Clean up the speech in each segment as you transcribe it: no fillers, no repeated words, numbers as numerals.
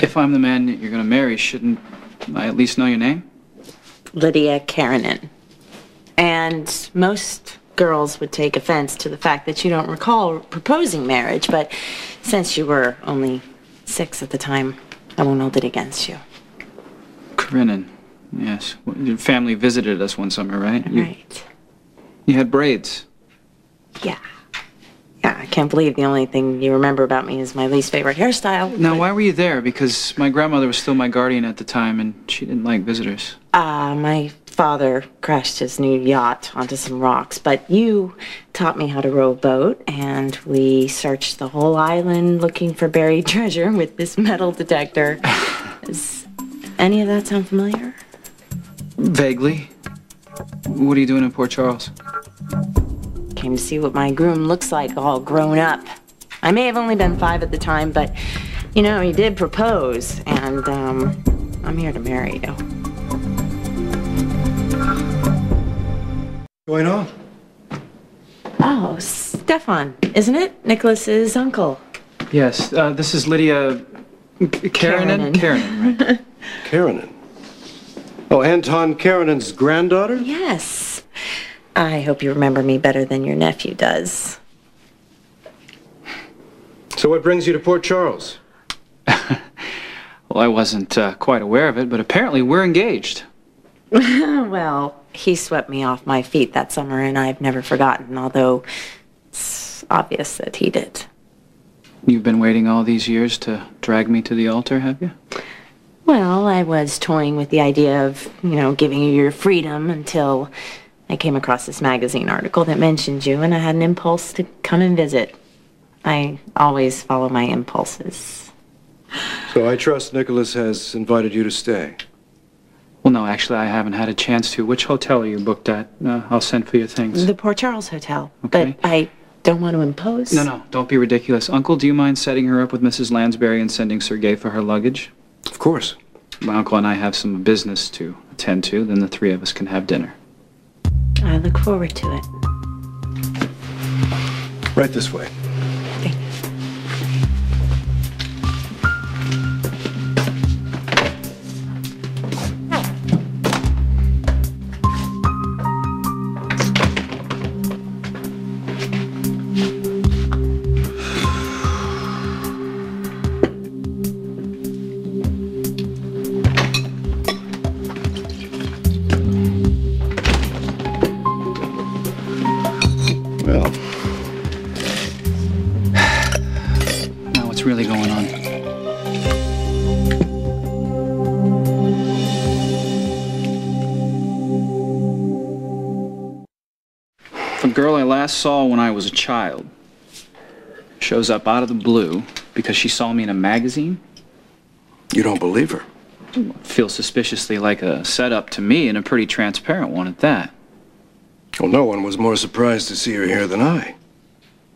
If I'm the man that you're going to marry, shouldn't I at least know your name? Lydia Karenin. And most girls would take offense to the fact that you don't recall proposing marriage, but since you were only 6 at the time, I won't hold it against you. Karenin, yes. Your family visited us one summer, right? Right. You had braids. Yeah. Yeah, I can't believe the only thing you remember about me is my least favorite hairstyle. Now, why were you there? Because my grandmother was still my guardian at the time, and she didn't like visitors. My father crashed his new yacht onto some rocks, but you taught me how to row a boat, and we searched the whole island looking for buried treasure with this metal detector. Does any of that sound familiar? Vaguely. What are you doing in Port Charles? Came to see what my groom looks like all grown up. I may have only been 5 at the time, but, you know, he did propose, and, I'm here to marry you. What's going on? Oh, Stefan, isn't it? Nikolas's uncle. Yes, this is Lydia... Karenin? Karenin, right. Karenin. Oh, Anton Karenin's granddaughter? Yes. I hope you remember me better than your nephew does. So what brings you to Port Charles? Well, I wasn't quite aware of it, but apparently we're engaged. Well, he swept me off my feet that summer, and I've never forgotten, although it's obvious that he did. You've been waiting all these years to drag me to the altar, have you? Well, I was toying with the idea of, you know, giving you your freedom until I came across this magazine article that mentioned you, and I had an impulse to come and visit. I always follow my impulses. So I trust Nikolas has invited you to stay. Well, no, actually, I haven't had a chance to. Which hotel are you booked at? I'll send for your things. The Port Charles Hotel. Okay. But I don't want to impose. No, don't be ridiculous. Uncle, do you mind setting her up with Mrs. Lansbury and sending Sergei for her luggage? Of course. My uncle and I have some business to attend to, then the 3 of us can have dinner. I look forward to it. Right this way. Thank you. Well, Now, what's really going on? The girl I last saw when I was a child shows up out of the blue because she saw me in a magazine. you don't believe her. Feels suspiciously like a setup to me, and a pretty transparent one at that. Well, no one was more surprised to see her here than I.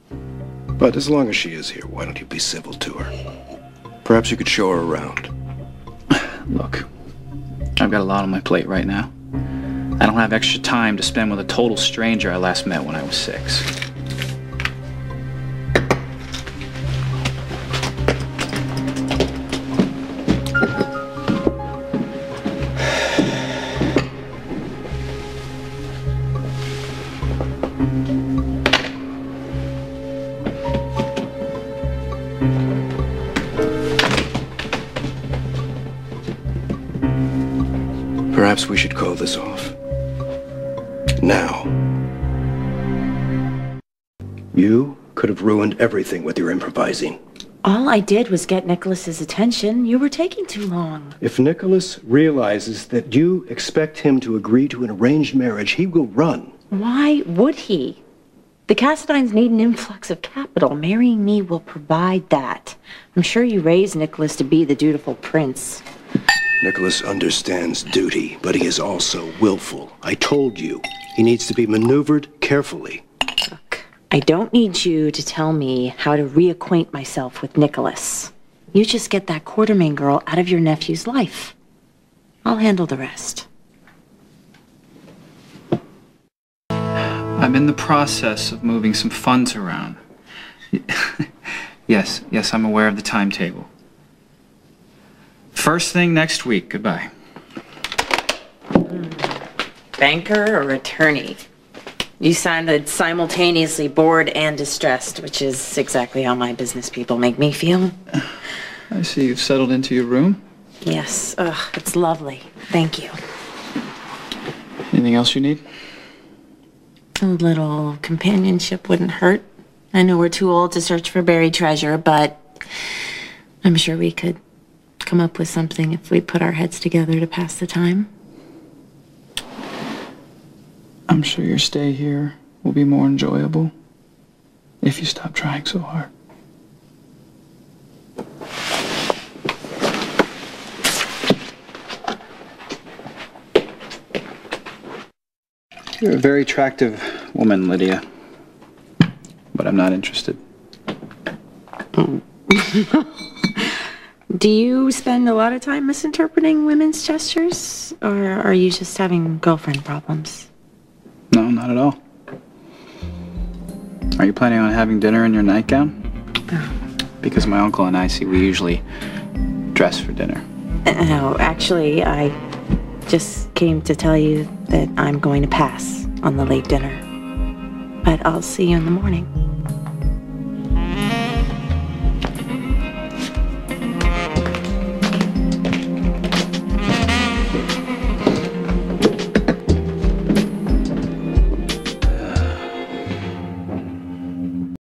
But as long as she is here, why don't you be civil to her? Perhaps you could show her around. Look, I've got a lot on my plate right now. I don't have extra time to spend with a total stranger I last met when I was 6. Perhaps we should call this off. Now. You could have ruined everything with your improvising. All I did was get Nikolas's attention. You were taking too long. If Nikolas realizes that you expect him to agree to an arranged marriage, he will run. Why would he? The Cassadines need an influx of capital. Marrying me will provide that. I'm sure you raised Nikolas to be the dutiful prince. Nikolas understands duty, but he is also willful. I told you, he needs to be maneuvered carefully. Look, I don't need you to tell me how to reacquaint myself with Nikolas. You just get that Quartermain girl out of your nephew's life. I'll handle the rest. I'm in the process of moving some funds around. Yes, I'm aware of the timetable. First thing next week. Goodbye. Banker or attorney? You sounded simultaneously bored and distressed, which is exactly how my business people make me feel. I see you've settled into your room. Yes. It's lovely. Thank you. Anything else you need? A little companionship wouldn't hurt. I know we're too old to search for buried treasure, but I'm sure we could come up with something if we put our heads together to pass the time. I'm sure your stay here will be more enjoyable if you stop trying so hard. You're a very attractive woman, Lydia. But I'm not interested. Do you spend a lot of time misinterpreting women's gestures? Or are you just having girlfriend problems? No, not at all. Are you planning on having dinner in your nightgown? Because my uncle and I we usually dress for dinner. No, actually, I just came to tell you that I'm going to pass on the late dinner. But I'll see you in the morning.